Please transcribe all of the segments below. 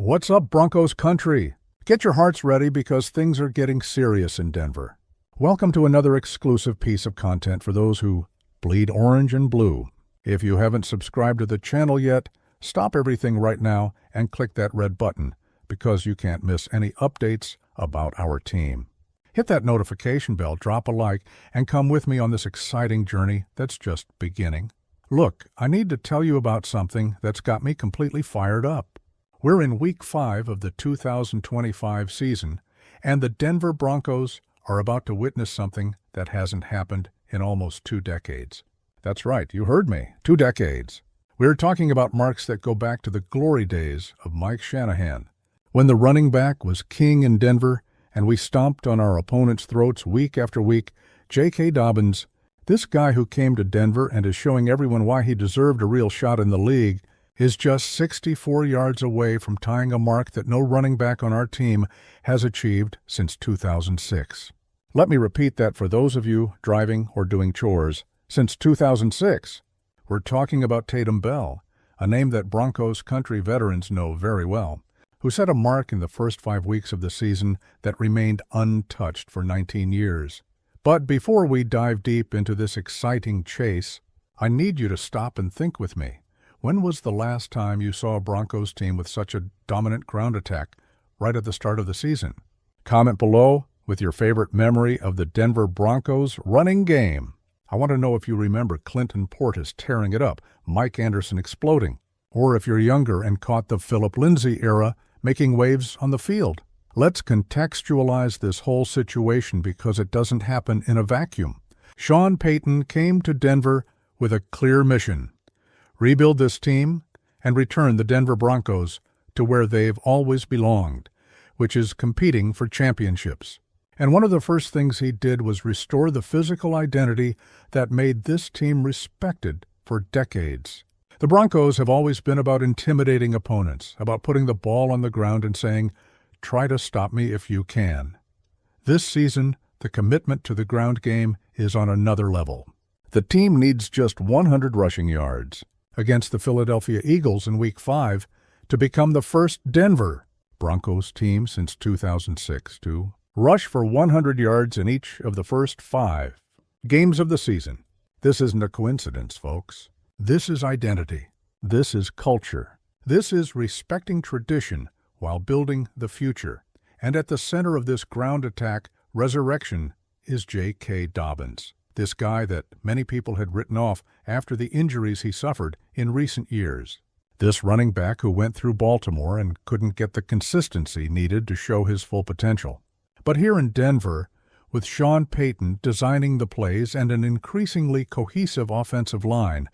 What's up, Broncos Country? Get your hearts ready because things are getting serious in Denver. Welcome to another exclusive piece of content for those who bleed orange and blue. If you haven't subscribed to the channel yet, stop everything right now and click that red button because you can't miss any updates about our team. Hit that notification bell, drop a like, and come with me on this exciting journey that's just beginning. Look, I need to tell you about something that's got me completely fired up. We're in Week 5 of the 2025 season, and the Denver Broncos are about to witness something that hasn't happened in almost 2 decades. That's right, you heard me, 2 decades. We're talking about marks that go back to the glory days of Mike Shanahan, when the running back was king in Denver and we stomped on our opponents' throats week after week. J.K. Dobbins, this guy who came to Denver and is showing everyone why he deserved a real shot in the league, is just 64 yards away from tying a mark that no running back on our team has achieved since 2006. Let me repeat that for those of you driving or doing chores. Since 2006. We're talking about Tatum Bell, a name that Broncos Country veterans know very well, who set a mark in the first 5 weeks of the season that remained untouched for 19 years. But before we dive deep into this exciting chase, I need you to stop and think with me. When was the last time you saw a Broncos team with such a dominant ground attack right at the start of the season? Comment below with your favorite memory of the Denver Broncos running game. I want to know if you remember Clinton Portis tearing it up, Mike Anderson exploding, or if you're younger and caught the Philip Lindsay era making waves on the field. Let's contextualize this whole situation because it doesn't happen in a vacuum. Sean Payton came to Denver with a clear mission: rebuild this team and return the Denver Broncos to where they've always belonged, which is competing for championships. And one of the first things he did was restore the physical identity that made this team respected for decades. The Broncos have always been about intimidating opponents, about putting the ball on the ground and saying, "Try to stop me if you can." This season, the commitment to the ground game is on another level. The team needs just 100 rushing yards against the Philadelphia Eagles in Week 5 to become the first Denver Broncos team since 2006 to rush for 100 yards in each of the first 5 games of the season. This isn't a coincidence, folks. This is identity. This is culture. This is respecting tradition while building the future. And at the center of this ground attack resurrection is J.K. Dobbins, this guy that many people had written off after the injuries he suffered in recent years. This running back who went through Baltimore and couldn't get the consistency needed to show his full potential. But here in Denver, with Sean Payton designing the plays and an increasingly cohesive offensive line,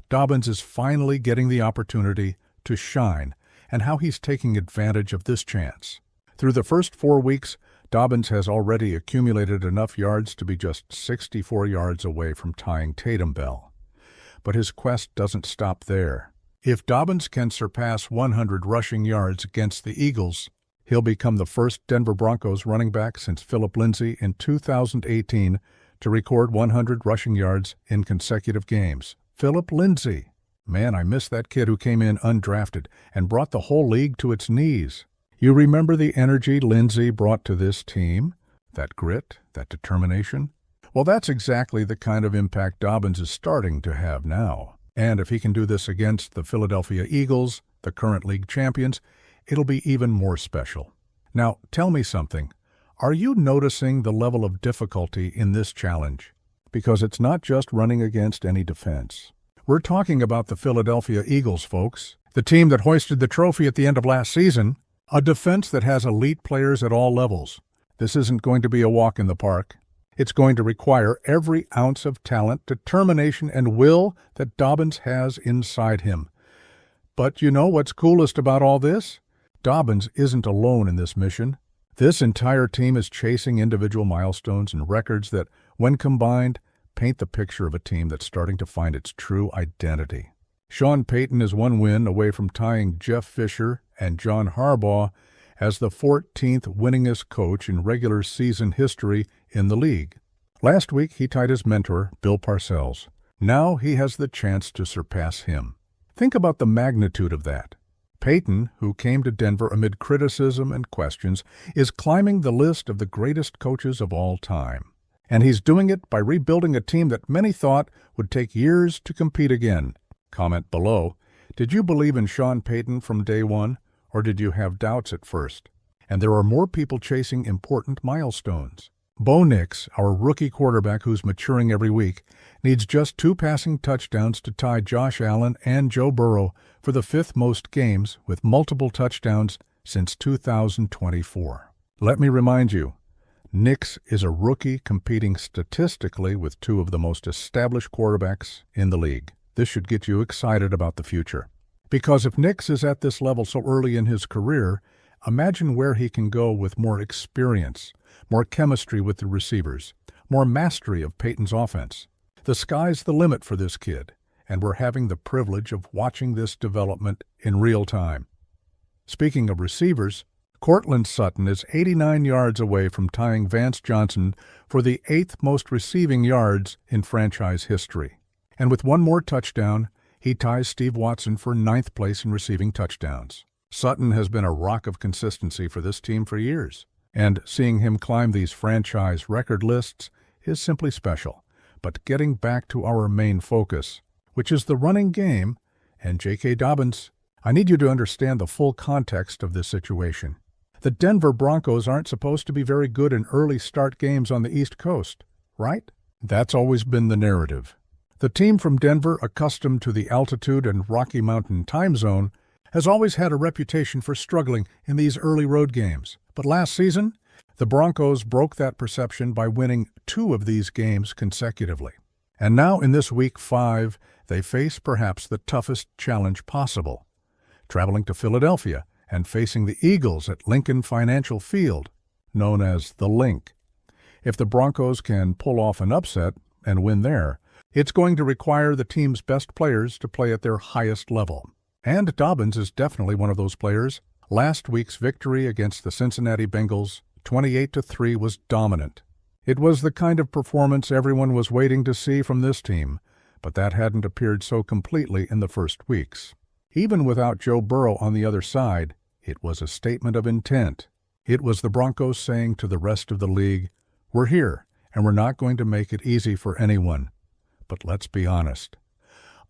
Dobbins is finally getting the opportunity to shine, and how he's taking advantage of this chance. Through the first 4 weeks, Dobbins has already accumulated enough yards to be just 64 yards away from tying Tatum Bell. But his quest doesn't stop there. If Dobbins can surpass 100 rushing yards against the Eagles, he'll become the first Denver Broncos running back since Philip Lindsay in 2018 to record 100 rushing yards in consecutive games. Philip Lindsay. Man, I miss that kid who came in undrafted and brought the whole league to its knees. You remember the energy Lindsay brought to this team? That grit, that determination? Well, that's exactly the kind of impact Dobbins is starting to have now. And if he can do this against the Philadelphia Eagles, the current league champions, it'll be even more special. Now, tell me something. Are you noticing the level of difficulty in this challenge? Because it's not just running against any defense. We're talking about the Philadelphia Eagles, folks, the team that hoisted the trophy at the end of last season. A defense that has elite players at all levels. This isn't going to be a walk in the park. It's going to require every ounce of talent, determination, and will that Dobbins has inside him. But you know what's coolest about all this? Dobbins isn't alone in this mission. This entire team is chasing individual milestones and records that, when combined, paint the picture of a team that's starting to find its true identity. Sean Payton is 1 win away from tying Jeff Fisher and John Harbaugh as the 14th winningest coach in regular season history in the league. Last week, he tied his mentor, Bill Parcells. Now he has the chance to surpass him. Think about the magnitude of that. Peyton, who came to Denver amid criticism and questions, is climbing the list of the greatest coaches of all time. And he's doing it by rebuilding a team that many thought would take years to compete again. Comment below, did you believe in Sean Payton from day one, or did you have doubts at first? And there are more people chasing important milestones. Bo Nix, our rookie quarterback who's maturing every week, needs just 2 passing touchdowns to tie Josh Allen and Joe Burrow for the 5th most games with multiple touchdowns since 2024. Let me remind you, Nix is a rookie competing statistically with 2 of the most established quarterbacks in the league. This should get you excited about the future. Because if Nix is at this level so early in his career, imagine where he can go with more experience, more chemistry with the receivers, more mastery of Peyton's offense. The sky's the limit for this kid, and we're having the privilege of watching this development in real time. Speaking of receivers, Courtland Sutton is 89 yards away from tying Vance Johnson for the 8th most receiving yards in franchise history. And with 1 more touchdown, he ties Steve Watson for 9th place in receiving touchdowns. Sutton has been a rock of consistency for this team for years, and seeing him climb these franchise record lists is simply special. But getting back to our main focus, which is the running game, and J.K. Dobbins, I need you to understand the full context of this situation. The Denver Broncos aren't supposed to be very good in early start games on the East Coast, right? That's always been the narrative. The team from Denver, accustomed to the altitude and Rocky Mountain time zone, has always had a reputation for struggling in these early road games. But last season, the Broncos broke that perception by winning 2 of these games consecutively. And now in this Week 5, they face perhaps the toughest challenge possible, traveling to Philadelphia and facing the Eagles at Lincoln Financial Field, known as the Link. If the Broncos can pull off an upset and win there, it's going to require the team's best players to play at their highest level. And Dobbins is definitely one of those players. Last week's victory against the Cincinnati Bengals, 28-3, was dominant. It was the kind of performance everyone was waiting to see from this team, but that hadn't appeared so completely in the first weeks. Even without Joe Burrow on the other side, it was a statement of intent. It was the Broncos saying to the rest of the league, we're here, and we're not going to make it easy for anyone. But let's be honest.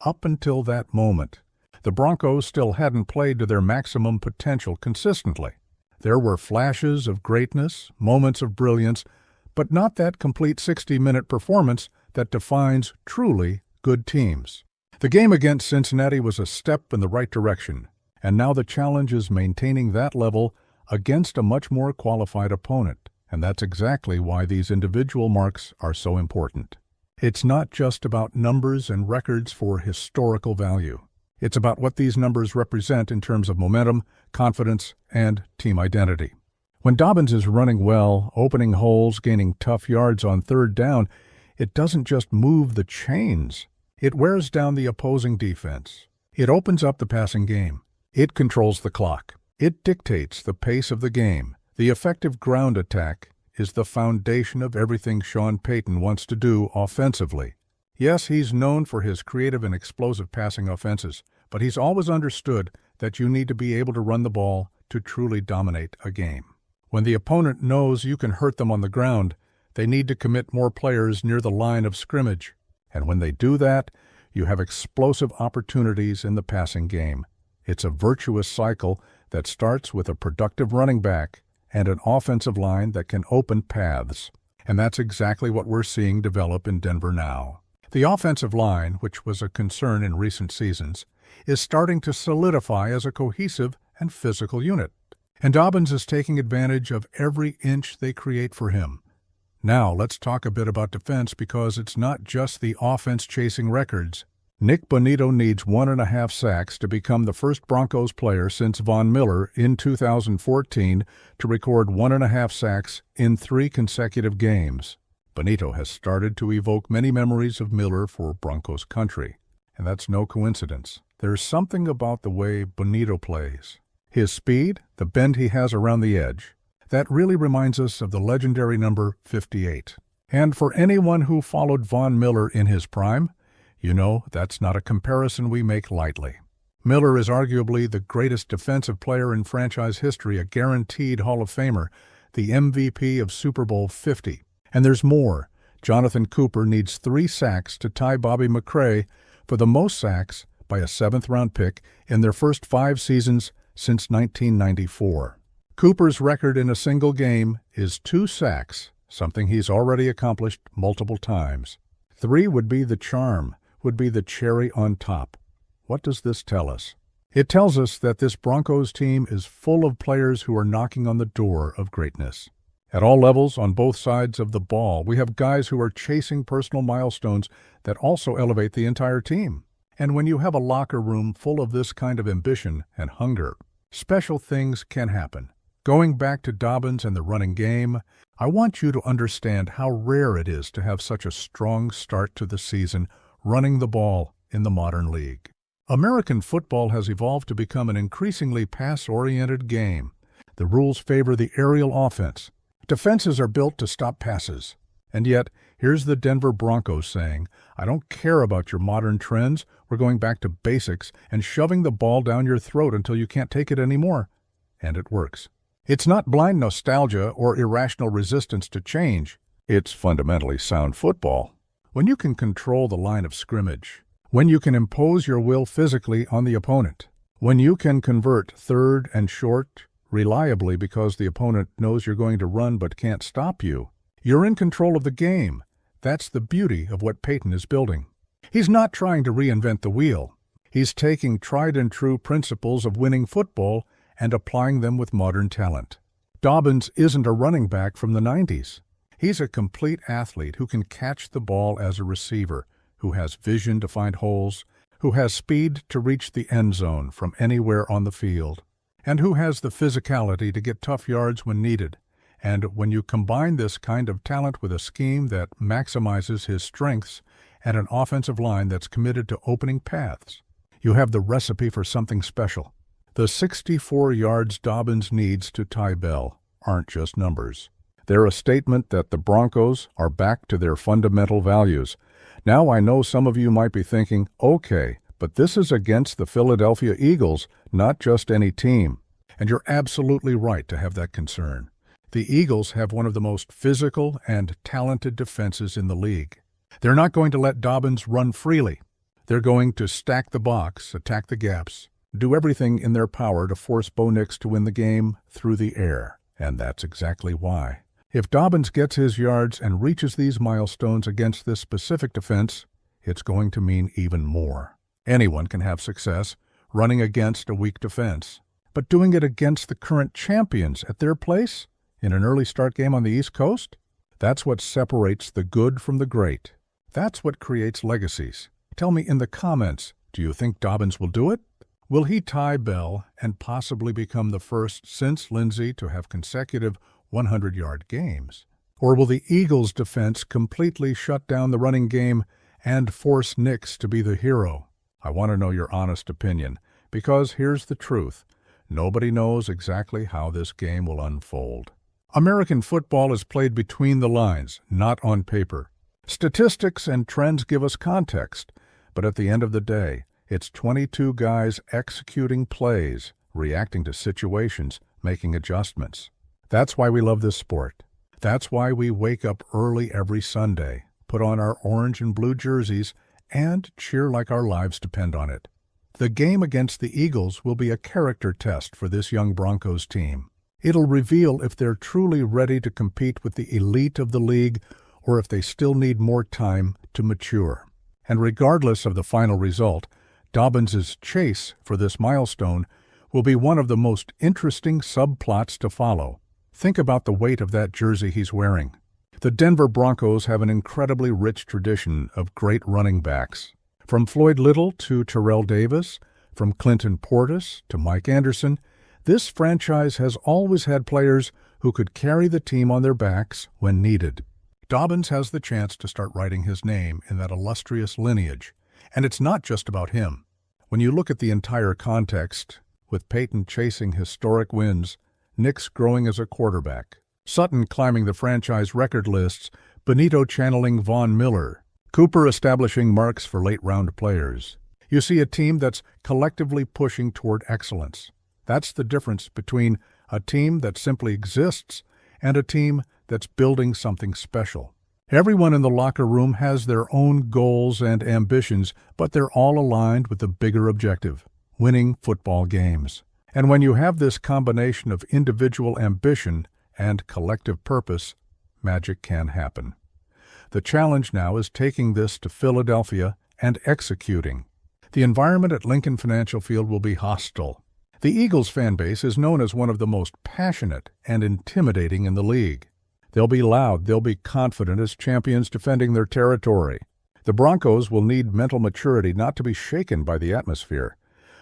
Up until that moment, the Broncos still hadn't played to their maximum potential consistently. There were flashes of greatness, moments of brilliance, but not that complete 60-minute performance that defines truly good teams. The game against Cincinnati was a step in the right direction, and now the challenge is maintaining that level against a much more qualified opponent, and that's exactly why these individual marks are so important. It's not just about numbers and records for historical value. It's about what these numbers represent in terms of momentum, confidence, and team identity. When Dobbins is running well, opening holes, gaining tough yards on 3rd down, it doesn't just move the chains. It wears down the opposing defense. It opens up the passing game. It controls the clock. It dictates the pace of the game. The effective ground attack is the foundation of everything Sean Payton wants to do offensively. Yes, he's known for his creative and explosive passing offenses, but he's always understood that you need to be able to run the ball to truly dominate a game. When the opponent knows you can hurt them on the ground, they need to commit more players near the line of scrimmage. And when they do that, you have explosive opportunities in the passing game. It's a virtuous cycle that starts with a productive running back and an offensive line that can open paths. And that's exactly what we're seeing develop in Denver now. The offensive line, which was a concern in recent seasons, is starting to solidify as a cohesive and physical unit. And Dobbins is taking advantage of every inch they create for him. Now let's talk a bit about defense, because it's not just the offense chasing records. Nick Bonito needs 1.5 sacks to become the first Broncos player since Von Miller in 2014 to record 1.5 sacks in 3 consecutive games. Bonito has started to evoke many memories of Miller for Broncos Country, and that's no coincidence. There's something about the way Bonito plays. His speed, the bend he has around the edge, that really reminds us of the legendary number 58. And for anyone who followed Von Miller in his prime, you know that's not a comparison we make lightly. Miller is arguably the greatest defensive player in franchise history, a guaranteed Hall of Famer, the MVP of Super Bowl 50. And there's more. Jonathan Cooper needs 3 sacks to tie Bobby McCray for the most sacks by a 7th-round pick in their first 5 seasons since 1994. Cooper's record in a single game is 2 sacks, something he's already accomplished multiple times. 3 would be the charm, would be the cherry on top. What does this tell us? It tells us that this Broncos team is full of players who are knocking on the door of greatness. At all levels, on both sides of the ball, we have guys who are chasing personal milestones that also elevate the entire team. And when you have a locker room full of this kind of ambition and hunger, special things can happen. Going back to Dobbins and the running game, I want you to understand how rare it is to have such a strong start to the season running the ball in the modern league. American football has evolved to become an increasingly pass-oriented game. The rules favor the aerial offense. Defenses are built to stop passes. And yet, here's the Denver Broncos saying, I don't care about your modern trends, we're going back to basics and shoving the ball down your throat until you can't take it anymore. And it works. It's not blind nostalgia or irrational resistance to change. It's fundamentally sound football. When you can control the line of scrimmage, when you can impose your will physically on the opponent, when you can convert 3rd and short reliably because the opponent knows you're going to run but can't stop you, you're in control of the game. That's the beauty of what Peyton is building. He's not trying to reinvent the wheel. He's taking tried-and-true principles of winning football and applying them with modern talent. Dobbins isn't a running back from the 90s. He's a complete athlete who can catch the ball as a receiver, who has vision to find holes, who has speed to reach the end zone from anywhere on the field, and who has the physicality to get tough yards when needed. And when you combine this kind of talent with a scheme that maximizes his strengths and an offensive line that's committed to opening paths, you have the recipe for something special. The 64 yards Dobbins needs to tie Bell aren't just numbers. They're a statement that the Broncos are back to their fundamental values. Now I know some of you might be thinking, okay, but this is against the Philadelphia Eagles, not just any team. And you're absolutely right to have that concern. The Eagles have one of the most physical and talented defenses in the league. They're not going to let Dobbins run freely. They're going to stack the box, attack the gaps, do everything in their power to force Bo Nix to win the game through the air. And that's exactly why. If Dobbins gets his yards and reaches these milestones against this specific defense, it's going to mean even more. Anyone can have success running against a weak defense. But doing it against the current champions at their place, in an early start game on the East Coast, that's what separates the good from the great. That's what creates legacies. Tell me in the comments, do you think Dobbins will do it? Will he tie Bell and possibly become the first since Lindsay to have consecutive 100-yard games? Or will the Eagles' defense completely shut down the running game and force Nix to be the hero? I want to know your honest opinion, because here's the truth. Nobody knows exactly how this game will unfold. American football is played between the lines, not on paper. Statistics and trends give us context, but at the end of the day, it's 22 guys executing plays, reacting to situations, making adjustments. That's why we love this sport. That's why we wake up early every Sunday, put on our orange and blue jerseys, and cheer like our lives depend on it. The game against the Eagles will be a character test for this young Broncos team. It'll reveal if they're truly ready to compete with the elite of the league or if they still need more time to mature. And regardless of the final result, Dobbins' chase for this milestone will be one of the most interesting subplots to follow. Think about the weight of that jersey he's wearing. The Denver Broncos have an incredibly rich tradition of great running backs. From Floyd Little to Terrell Davis, from Clinton Portis to Mike Anderson, this franchise has always had players who could carry the team on their backs when needed. Dobbins has the chance to start writing his name in that illustrious lineage. And it's not just about him. When you look at the entire context, with Peyton chasing historic wins, Nix growing as a quarterback, Sutton climbing the franchise record lists, Benito channeling Von Miller, Cooper establishing marks for late-round players, You see a team that's collectively pushing toward excellence. That's the difference between a team that simply exists and a team that's building something special. Everyone in the locker room has their own goals and ambitions, but they're all aligned with the bigger objective: winning football games. And when you have this combination of individual ambition and collective purpose, magic can happen. The challenge now is taking this to Philadelphia and executing. The environment at Lincoln Financial Field will be hostile. The Eagles fan base is known as one of the most passionate and intimidating in the league. They'll be loud, they'll be confident as champions defending their territory. The Broncos will need mental maturity not to be shaken by the atmosphere.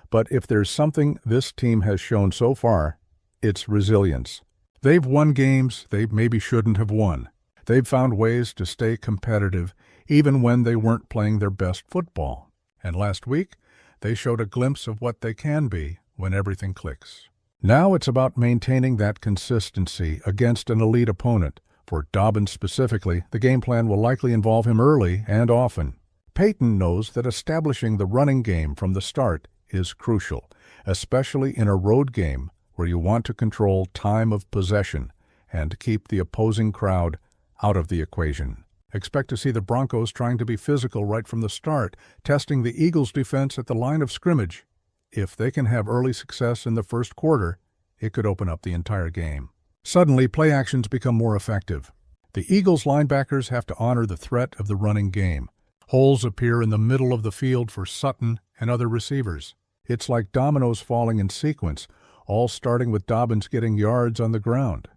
But if there's something this team has shown so far, it's resilience. They've won games they maybe shouldn't have won. They've found ways to stay competitive even when they weren't playing their best football. And last week, they showed a glimpse of what they can be when everything clicks. Now it's about maintaining that consistency against an elite opponent. For Dobbins specifically, the game plan will likely involve him early and often. Peyton knows that establishing the running game from the start is crucial, especially in a road game where you want to control time of possession and keep the opposing crowd out of the equation. Expect to see the Broncos trying to be physical right from the start, testing the Eagles' defense at the line of scrimmage. If they can have early success in the first quarter, it could open up the entire game. Suddenly, play actions become more effective. The Eagles' linebackers have to honor the threat of the running game. Holes appear in the middle of the field for Sutton and other receivers. It's like dominoes falling in sequence, all starting with Dobbins getting yards on the ground.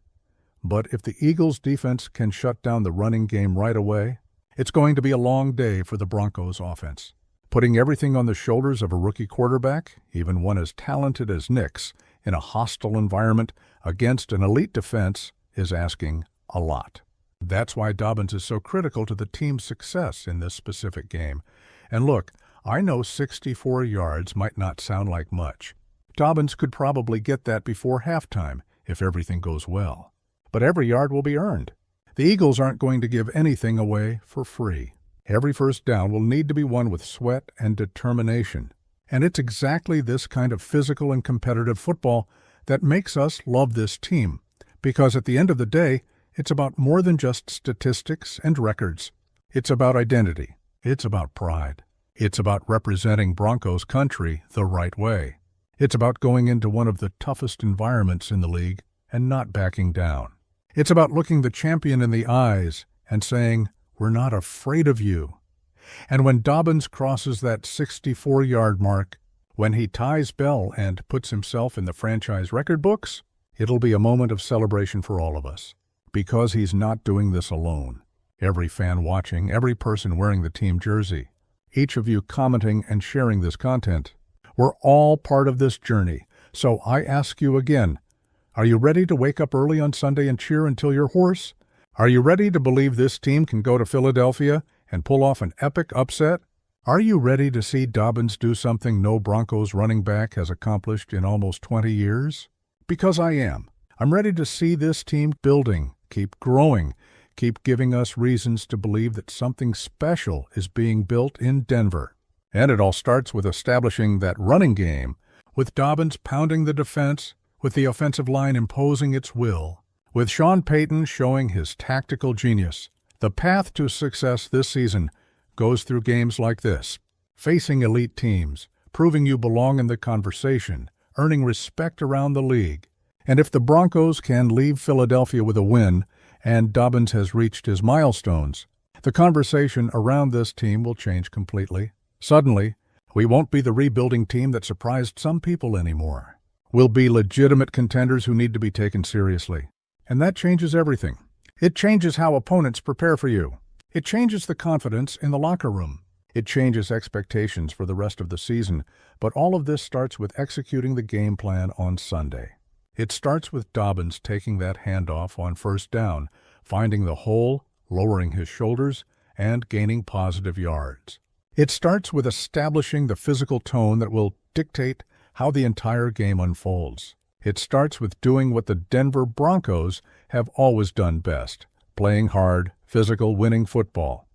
But if the Eagles' defense can shut down the running game right away, it's going to be a long day for the Broncos' offense. Putting everything on the shoulders of a rookie quarterback, even one as talented as Nick's, in a hostile environment against an elite defense is asking a lot. That's why Dobbins is so critical to the team's success in this specific game. And look, I know 64 yards might not sound like much. Dobbins could probably get that before halftime if everything goes well. But every yard will be earned. The Eagles aren't going to give anything away for free. Every first down will need to be won with sweat and determination. And it's exactly this kind of physical and competitive football that makes us love this team. Because at the end of the day, it's about more than just statistics and records. It's about identity. It's about pride. It's about representing Broncos Country the right way. It's about going into one of the toughest environments in the league and not backing down. It's about looking the champion in the eyes and saying, "We're not afraid of you." And when Dobbins crosses that 64-yard mark, when he ties bell and puts himself in the franchise record books, it'll be a moment of celebration for all of us. Because he's not doing this alone. Every fan watching, every person wearing the team jersey, each of you commenting and sharing this content, we're all part of this journey. So I ask you again, are you ready to wake up early on Sunday and cheer until you're hoarse? Are you ready to believe this team can go to Philadelphia and pull off an epic upset? Are you ready to see Dobbins do something no Broncos running back has accomplished in almost 20 years? Because I am. I'm ready to see this team building, keep growing, keep giving us reasons to believe that something special is being built in Denver. And it all starts with establishing that running game, with Dobbins pounding the defense, with the offensive line imposing its will, with Sean Payton showing his tactical genius. The path to success this season goes through games like this, facing elite teams, proving you belong in the conversation, earning respect around the league. And if the Broncos can leave Philadelphia with a win, and Dobbins has reached his milestones, the conversation around this team will change completely. Suddenly, we won't be the rebuilding team that surprised some people anymore. We'll be legitimate contenders who need to be taken seriously. And that changes everything. It changes how opponents prepare for you. It changes the confidence in the locker room. It changes expectations for the rest of the season. But all of this starts with executing the game plan on Sunday. It starts with Dobbins taking that handoff on first down, finding the hole, lowering his shoulders, and gaining positive yards. It starts with establishing the physical tone that will dictate how the entire game unfolds. It starts with doing what the Denver Broncos have always done best, playing hard, physical, winning football.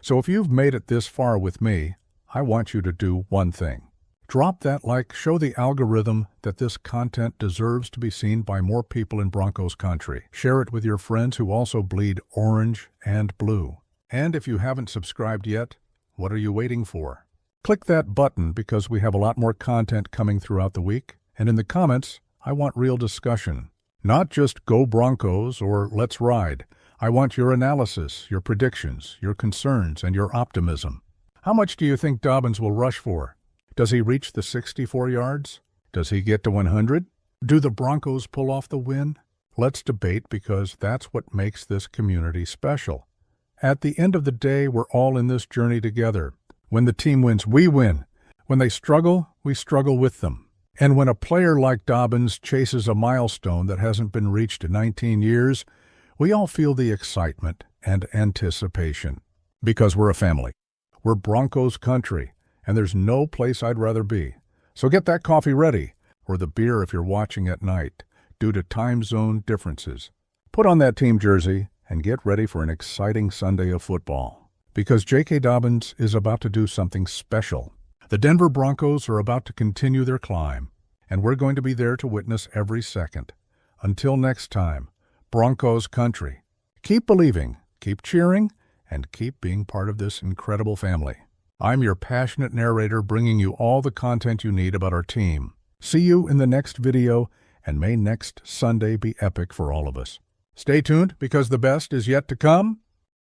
So if you've made it this far with me, I want you to do one thing. Drop that like, show the algorithm that this content deserves to be seen by more people in Broncos Country. Share it with your friends who also bleed orange and blue. And if you haven't subscribed yet, what are you waiting for? Click that button because we have a lot more content coming throughout the week. And in the comments, I want real discussion. Not just go Broncos or let's ride. I want your analysis, your predictions, your concerns, and your optimism. How much do you think Dobbins will rush for? Does he reach the 64 yards? Does he get to 100? Do the Broncos pull off the win? Let's debate because that's what makes this community special. At the end of the day, we're all in this journey together. When the team wins, we win. When they struggle, we struggle with them. And when a player like Dobbins chases a milestone that hasn't been reached in 19 years, we all feel the excitement and anticipation. Because we're a family. We're Broncos Country. And there's no place I'd rather be. So get that coffee ready, or the beer if you're watching at night, due to time zone differences. Put on that team jersey and get ready for an exciting Sunday of football. Because J.K. Dobbins is about to do something special. The Denver Broncos are about to continue their climb, and we're going to be there to witness every second. Until next time, Broncos Country. Keep believing, keep cheering, and keep being part of this incredible family. I'm your passionate narrator bringing you all the content you need about our team. See you in the next video, and may next Sunday be epic for all of us. Stay tuned because the best is yet to come.